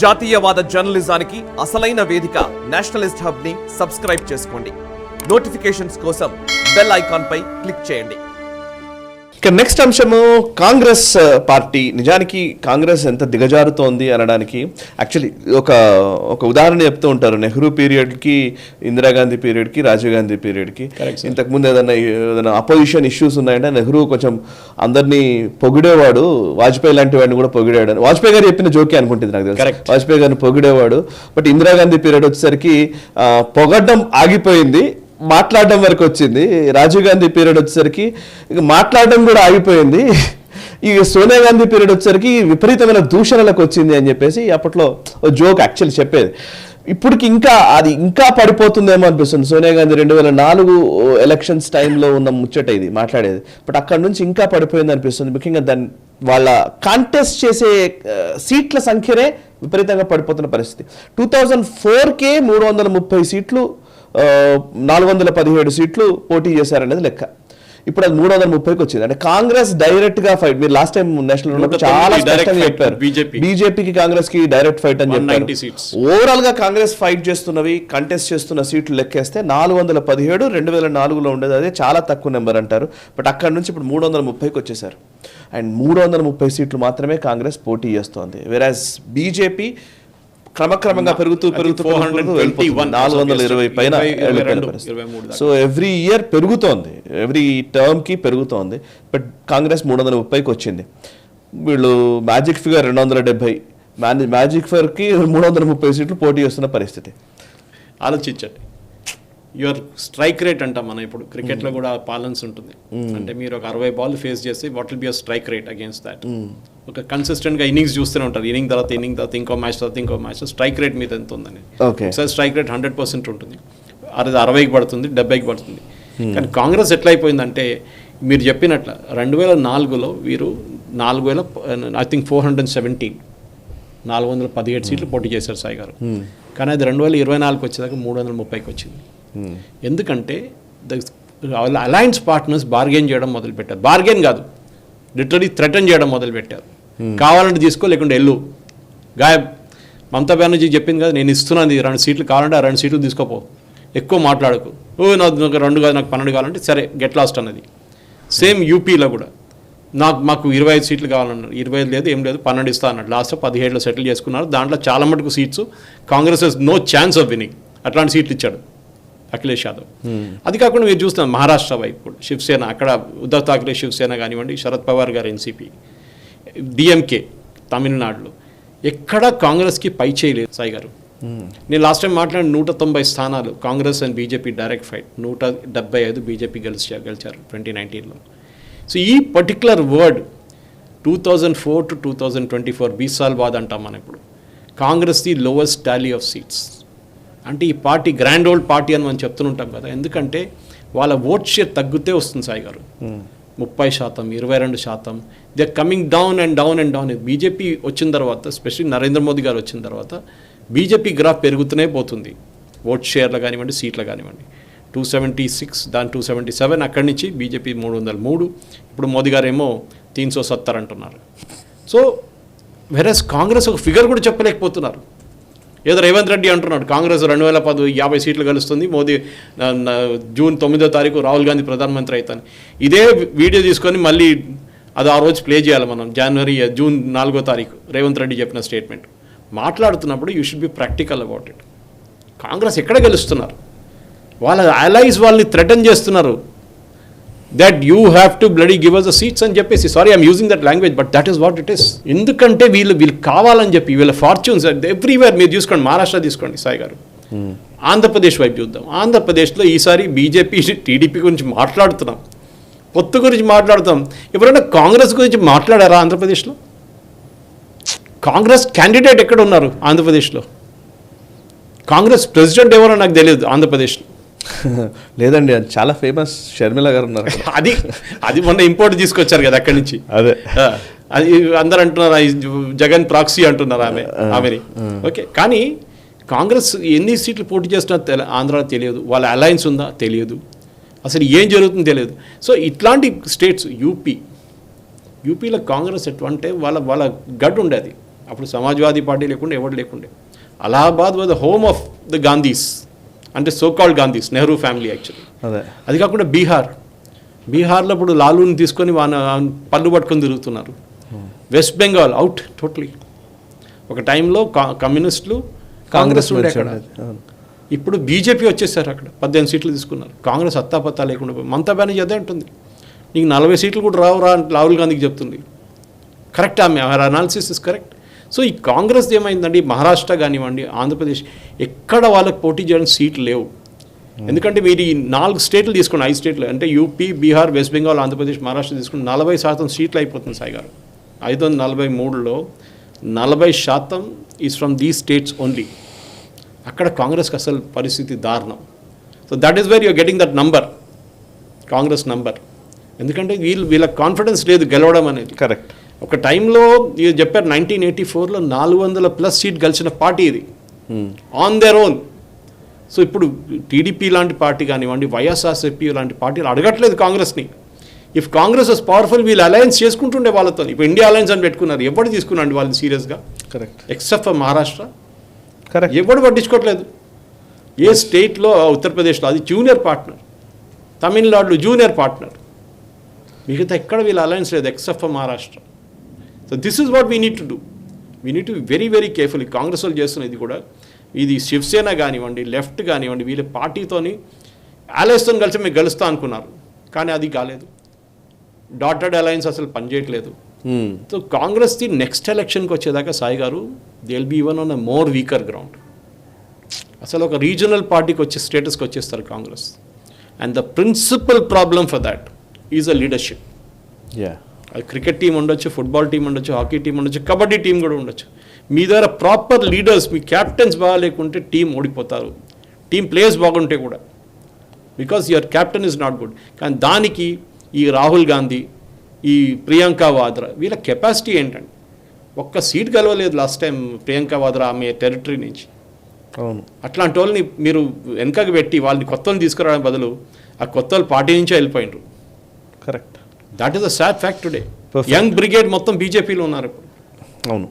జాతీయవాద జర్నలిజానికి అసలైన వేదిక నేషనలిస్ట్ హబ్ ని సబ్స్క్రైబ్ చేసుకోండి. నోటిఫికేషన్స్ కోసం బెల్ ఐకాన్ పై క్లిక్ చేయండి. ఇక నెక్స్ట్ అంశము కాంగ్రెస్ పార్టీ. నిజానికి కాంగ్రెస్ ఎంత దిగజారుతోంది అనడానికి యాక్చువల్లీ ఒక ఉదాహరణ చెప్తూ ఉంటారు. నెహ్రూ పీరియడ్కి, ఇందిరాగాంధీ పీరియడ్కి, రాజీవ్ గాంధీ పీరియడ్కి. ఇంతకుముందు ఏదైనా అపోజిషన్ ఇష్యూస్ ఉన్నాయంటే నెహ్రూ కొంచెం అందరినీ పొగిడేవాడు, వాజ్పేయి లాంటి వాడిని కూడా పొగిడాడు. వాజ్పేయి గారు చెప్పిన జోకే అనుకుంటుంది నాకు తెలుసు. వాజ్పేయి గారిని పొగిడేవాడు. బట్ ఇందిరాగాంధీ పీరియడ్ వచ్చేసరికి పొగడ్డం ఆగిపోయింది, మాట్లాడడం వరకు వచ్చింది. రాజీవ్ గాంధీ పీరియడ్ వచ్చేసరికి ఇక మాట్లాడడం కూడా ఆగిపోయింది. ఈ సోనియా గాంధీ పీరియడ్ వచ్చేసరికి విపరీతమైన దూషణలకు వచ్చింది అని చెప్పేసి అప్పట్లో జోక్ యాక్చువల్లీ చెప్పేది. ఇప్పటికి ఇంకా పడిపోతుందేమో అనిపిస్తుంది. సోనియా గాంధీ 2004 ఎలక్షన్స్ టైంలో ఉన్న ముచ్చట ఇది మాట్లాడేది. బట్ అక్కడ నుంచి ఇంకా పడిపోయింది అనిపిస్తుంది. ముఖ్యంగా దాన్ని వాళ్ళ కాంటెస్ట్ చేసే సీట్ల సంఖ్యనే విపరీతంగా పడిపోతున్న పరిస్థితి. 2004కే 330 సీట్లు, 417 సీట్లు పోటీ చేశారనేది లెక్క. ఇప్పుడు అది 330కి వచ్చింది. అంటే కాంగ్రెస్ డైరెక్ట్ గా ఫైట్. మీరు లాస్ట్ టైం నేషనల్ ఉన్నప్పుడు చాలా స్పష్టంగా చెప్పారు, బీజేపీకి కాంగ్రెస్ కి డైరెక్ట్ ఫైట్ అని చెప్పారు. ఓవరాల్ గా కాంగ్రెస్ ఫైట్ చేస్తున్నవి, కంటెస్ట్ చేస్తున్న సీట్లు లెక్కేస్తే 417 2004లో ఉండేది. అదే చాలా తక్కువ నెంబర్ అంటారు. బట్ అక్కడ నుంచి ఇప్పుడు 330కి వచ్చేసారు. అండ్ 330 సీట్లు మాత్రమే కాంగ్రెస్ పోటీ చేస్తోంది. వెరాజ్ బీజేపీ క్రమక్రమంగా పెరుగుతూ 420 పైన. సో ఎవ్రీ ఇయర్ పెరుగుతోంది, ఎవ్రీ టర్మ్ కి పెరుగుతోంది. బట్ కాంగ్రెస్ 330కి వచ్చింది. వీళ్ళు మ్యాజిక్ ఫిగర్ 270, మ్యాజిక్ ఫిగర్ కి 330 సీట్లు పోటీ చేస్తున్న పరిస్థితి. ఆలోచించండి. యువర్ స్ట్రైక్ రేట్ అంటాం మనం. ఇప్పుడు క్రికెట్లో కూడా పాలన్స్ ఉంటుంది. అంటే మీరు ఒక 60 బాల్ ఫేస్ చేసి what will be your strike rate against that. ఒక కన్సిస్టెంట్గా ఇన్నింగ్స్ చూస్తూనే ఉంటారు. ఇన్నింగ్ తర్వాత ఇంకో మ్యాచ్ తర్వాత ఇంకో మ్యాచ్. స్ట్రైక్ రేట్ మీద ఎంత ఉందని. ఒకసారి స్ట్రైక్ రేట్ 100% ఉంటుంది. అది 60కి పడుతుంది, 70కి పడుతుంది. కానీ కాంగ్రెస్ ఎట్లా అయిపోయిందంటే మీరు చెప్పినట్ల 2004లో వీరు 417 సీట్లు పోటీ చేశారు సాయి గారు. కానీ అది 2024కి వచ్చేదాకా 330కి వచ్చింది. ఎందుకంటే అలయన్స్ పార్ట్నర్స్ బార్గెన్ చేయడం మొదలుపెట్టారు. బార్గెన్ కాదు, లిటరలీ థ్రెటన్ చేయడం మొదలుపెట్టారు. కావాలంటే తీసుకో, లేకుంటే ఎల్లు గాయబ్. మమతా బెనర్జీ చెప్పింది కదా, నేను ఇస్తున్నాను 2 సీట్లు కావాలంటే ఆ 2 సీట్లు తీసుకోపో, ఎక్కువ మాట్లాడకు, నాకు 2 కాదు నాకు 12 కావాలంటే సరే గెట్ లాస్ట్ అన్నది. సేమ్ యూపీలో కూడా మాకు 25 సీట్లు కావాలన్నారు. 25 లేదు, ఏం లేదు, 12 ఇస్తా అన్నాడు. లాస్ట్ 17లో సెటిల్ చేసుకున్నారు. దాంట్లో చాలా మటుకు seats Congress no chance of winning. అట్లాంటి సీట్లు ఇచ్చాడు అఖిలేష్ యాదవ్. అది కాకుండా మీరు చూస్తున్నాం మహారాష్ట్ర వైపు కూడా శివసేన, అక్కడ ఉద్ధవ్ ఠాక్రే శివసేన కానివ్వండి, శరద్ పవార్ గారు ఎన్సీపీ, డిఎంకే తమిళనాడులో ఎక్కడా కాంగ్రెస్కి పై చేయలేదు సాయి గారు. నేను లాస్ట్ టైం మాట్లాడిన 190 స్థానాలు Congress and BJP direct fight, 175 BJP గెలిచారు 2019లో. సో ఈ పర్టికులర్ వర్డ్ 2004 to 2024 20 సాల్ బాద్ అంటాం మనం. ఇప్పుడు Congress the lowest Tally of seats. అంటే ఈ పార్టీ గ్రాండ్ ఓల్డ్ పార్టీ అని మనం చెప్తుంటాం కదా. ఎందుకంటే వాళ్ళ ఓట్ షేర్ తగ్గితే వస్తుంది సాయి గారు. 30%, 22%. They are coming down and down and down. BJP వచ్చిన తర్వాత, ఎస్పెషల్లీ నరేంద్ర మోదీ గారు వచ్చిన తర్వాత బీజేపీ గ్రాఫ్ పెరుగుతూనే పోతుంది. ఓట్ షేర్లు కానివ్వండి, సీట్లు కానివ్వండి. 276, దాని 277, అక్కడి నుంచి బీజేపీ 303. ఇప్పుడు మోదీ గారు ఏమో 370 అంటున్నారు. సో వెరస్ కాంగ్రెస్ ఒక ఫిగర్ కూడా చెప్పలేకపోతున్నారు. ఏదో రేవంత్ రెడ్డి అంటున్నాడు కాంగ్రెస్ 2010 50 సీట్లు గెలుస్తుంది, మోదీ జూన్ 9వ తారీఖు రాహుల్ గాంధీ ప్రధానమంత్రి అవుతాను. ఇదే వీడియో తీసుకొని మళ్ళీ అది ఆ రోజు ప్లే చేయాలి మనం. జూన్ 4వ తారీఖు రేవంత్ రెడ్డి చెప్పిన స్టేట్మెంట్ మాట్లాడుతున్నప్పుడు you should be practical about it. Congress ఎక్కడ గెలుస్తున్నారు? వాళ్ళ అలైస్ వాళ్ళని థ్రెటన్ చేస్తున్నారు. that you have to bloody give us the seats అని చెప్పేసి. Sorry I'm using that language, but that is what it is. ఎందుకంటే వీళ్ళు కావాలని చెప్పి వీళ్ళ ఫార్చ్యూన్స్ ఎవ్రీవేర్. మీరు చూసుకోండి, మహారాష్ట్ర తీసుకోండి సాయి గారు, ఆంధ్రప్రదేశ్ వైపు చూద్దాం. ఆంధ్రప్రదేశ్లో ఈసారి బీజేపీ టీడీపీ గురించి మాట్లాడుతున్నాం, పొత్తు గురించి మాట్లాడుతాం. ఎవరైనా కాంగ్రెస్ గురించి మాట్లాడారా ఆంధ్రప్రదేశ్లో? కాంగ్రెస్ క్యాండిడేట్ ఎక్కడ ఉన్నారు ఆంధ్రప్రదేశ్లో? కాంగ్రెస్ ప్రెసిడెంట్ ఎవరో నాకు తెలియదు ఆంధ్రప్రదేశ్లో. లేదండి, అది చాలా ఫేమస్ షర్మిల గారు ఉన్నారు. అది మొన్న ఇంపోర్ట్ తీసుకొచ్చారు కదా అక్కడి నుంచి. అదే అది అందరు అంటున్నారు జగన్ ప్రాక్సీ అంటున్నారు ఆమెని. ఓకే, కానీ కాంగ్రెస్ ఎన్ని సీట్లు పోటీ చేస్తున్నా ఆంధ్రాలో తెలియదు. వాళ్ళ అలయన్స్ ఉందా తెలియదు. అసలు ఏం జరుగుతుందో తెలియదు. సో ఇట్లాంటి స్టేట్స్ యూపీలో కాంగ్రెస్ ఎట్లా అంటే వాళ్ళ గడ్ ఉండేది. అప్పుడు సమాజ్వాదీ పార్టీ లేకుండే, ఎవరు లేకుండే. Allahabad was the home of the Gandhis, అంటే so called Gandhis, Nehru family actually. అదే అది కాకుండా బీహార్లో ఇప్పుడు లాలూని తీసుకొని పళ్ళు పట్టుకొని తిరుగుతున్నారు. West Bengal out totally. ఒక టైంలో కమ్యూనిస్టులు, కాంగ్రెస్ ఉండే అక్కడ. ఇప్పుడు బీజేపీ వచ్చేసారు, అక్కడ 18 సీట్లు తీసుకున్నారు. కాంగ్రెస్ అత్తాపత్తా లేకుండా మమతా బెనర్జీ అదే అంటుంది, నీకు 40 సీట్లు కూడా రావురా అని రాహుల్ గాంధీకి చెప్తుంది. కరెక్ట్, ఆమె అనాలిసిస్ ఇస్ కరెక్ట్. సో ఈ కాంగ్రెస్ ఏమైందండి, మహారాష్ట్ర కానివ్వండి, ఆంధ్రప్రదేశ్, ఎక్కడ వాళ్ళకి పోటీ చేయడానికి సీట్లు లేవు. ఎందుకంటే మీరు ఈ 4 స్టేట్లు తీసుకోండి, 5 స్టేట్లు అంటే యూపీ, బీహార్, వెస్ట్ బెంగాల్, ఆంధ్రప్రదేశ్, మహారాష్ట్ర తీసుకుని 40% సీట్లు అయిపోతుంది సాయి గారు. 543లో 40% is from these states only. అక్కడ కాంగ్రెస్కి అసలు పరిస్థితి దారుణం. So that is where you're getting that number, Congress number. ఎందుకంటే వీళ్ళ కాన్ఫిడెన్స్ లేదు గెలవడం అనేది. కరెక్ట్. ఒక టైంలో మీరు చెప్పారు 1984లో 400+ సీట్ గెలిచిన పార్టీ ఇది ఆన్ దేర్ ఓన్. సో ఇప్పుడు టీడీపీ లాంటి పార్టీ కానివ్వండి, వైఎస్ఆర్సీపీ లాంటి పార్టీలు అడగట్లేదు కాంగ్రెస్ని. ఇఫ్ కాంగ్రెస్ వాజ్ పవర్ఫుల్, వీళ్ళు అలయన్స్ చేసుకుంటుండే వాళ్ళతో. ఇప్పుడు ఇండియా అలయన్స్ అని పెట్టుకున్నారు, ఎవరు తీసుకున్నాండి వాళ్ళని సీరియస్గా? Correct. Except for Maharashtra, correct, ఎవడు పట్టించుకోవట్లేదు. ఏ స్టేట్లో, ఉత్తరప్రదేశ్లో అది జూనియర్ పార్ట్నర్, తమిళనాడులో జూనియర్ పార్ట్నర్, మిగతా ఎక్కడ వీళ్ళ అలయన్స్ లేదు except for Maharashtra. So this is what we need to do. We need to very very careful. Congress వాళ్ళు చేస్తున్నది కూడా ఇది శివసేన కానివ్వండి, లెఫ్ట్ కానివ్వండి, వీళ్ళ పార్టీతోని అలయన్స్తో కలిసి మేము గెలుస్తా అనుకున్నారు, కానీ అది కాలేదు. డాటెడ్ అలయన్స్ అసలు పనిచేయట్లేదు. సో కాంగ్రెస్ది నెక్స్ట్ ఎలక్షన్కి వచ్చేదాకా సాయి గారు they will be even on a more weaker ground. అసలు ఒక రీజనల్ పార్టీకి వచ్చే స్టేటస్కి వచ్చేస్తారు Congress. And the principal problem for that is a leadership. అది క్రికెట్ టీం ఉండొచ్చు, ఫుట్బాల్ టీం ఉండొచ్చు, హాకీ టీం ఉండొచ్చు, కబడ్డీ టీం కూడా ఉండొచ్చు. మీ దగ్గర ప్రాపర్ లీడర్స్, మీ క్యాప్టెన్స్ బాగా లేకుంటే టీం ఓడిపోతారు. టీం ప్లేయర్స్ బాగుంటే కూడా, because your captain is not good. కానీ దానికి ఈ రాహుల్ గాంధీ, ఈ ప్రియాంక వాద్రా, వీళ్ళ కెపాసిటీ ఏంటండి? ఒక్క సీట్ గెలవలేదు లాస్ట్ టైం ప్రియాంక వాద్రా ఆమె టెరిటరీ నుంచి. అవును. అట్లాంటి వాళ్ళని మీరు వెనకకి పెట్టి వాళ్ళని కొత్త వాళ్ళని తీసుకురావడం బదులు ఆ కొత్త వాళ్ళు పార్టీ నుంచే వెళ్ళిపోయినారు. Correct. That is a sad fact today. Young brigade మొత్తం బీజేపీలో ఉన్నారు ఇప్పుడు. అవును.